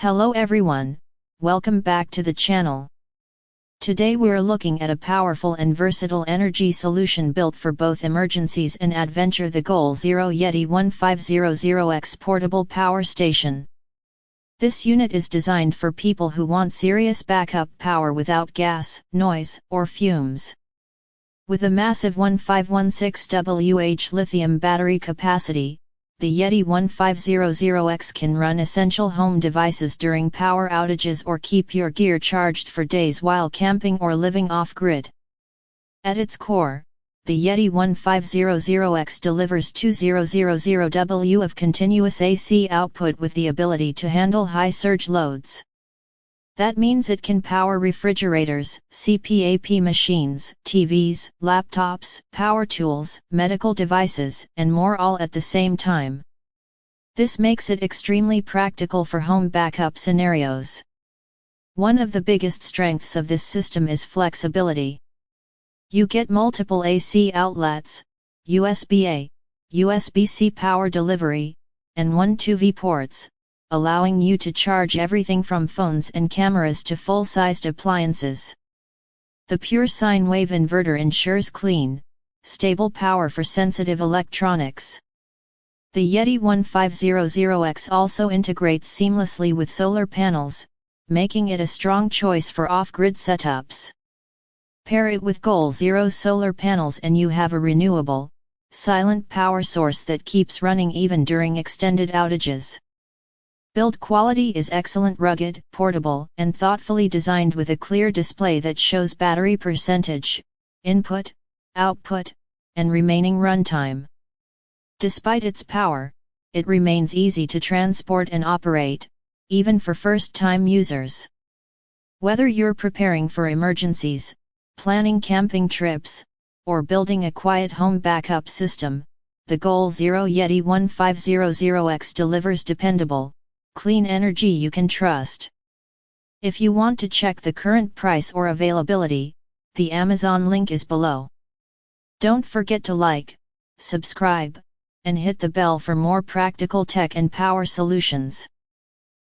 Hello everyone, welcome back to the channel. Today we're looking at a powerful and versatile energy solution built for both emergencies and adventure, the Goal Zero Yeti 1500X portable power station. This unit is designed for people who want serious backup power without gas, noise, or fumes. With a massive 1516 Wh lithium battery capacity, the Yeti 1500X can run essential home devices during power outages or keep your gear charged for days while camping or living off-grid. At its core, the Yeti 1500X delivers 2000 W of continuous AC output with the ability to handle high surge loads. That means it can power refrigerators, CPAP machines, TVs, laptops, power tools, medical devices, and more all at the same time. This makes it extremely practical for home backup scenarios. One of the biggest strengths of this system is flexibility. You get multiple AC outlets, USB-A, USB-C power delivery, and 1 2V ports, allowing you to charge everything from phones and cameras to full-sized appliances. The pure sine wave inverter ensures clean, stable power for sensitive electronics. The Yeti 1500X also integrates seamlessly with solar panels, making it a strong choice for off-grid setups. Pair it with Goal Zero solar panels and you have a renewable, silent power source that keeps running even during extended outages. Build quality is excellent, rugged, portable, and thoughtfully designed with a clear display that shows battery percentage, input, output, and remaining runtime. Despite its power, it remains easy to transport and operate, even for first-time users. Whether you're preparing for emergencies, planning camping trips, or building a quiet home backup system, the Goal Zero Yeti 1500X delivers dependable, clean energy you can trust. If you want to check the current price or availability, the Amazon link is below. Don't forget to like, subscribe, and hit the bell for more practical tech and power solutions.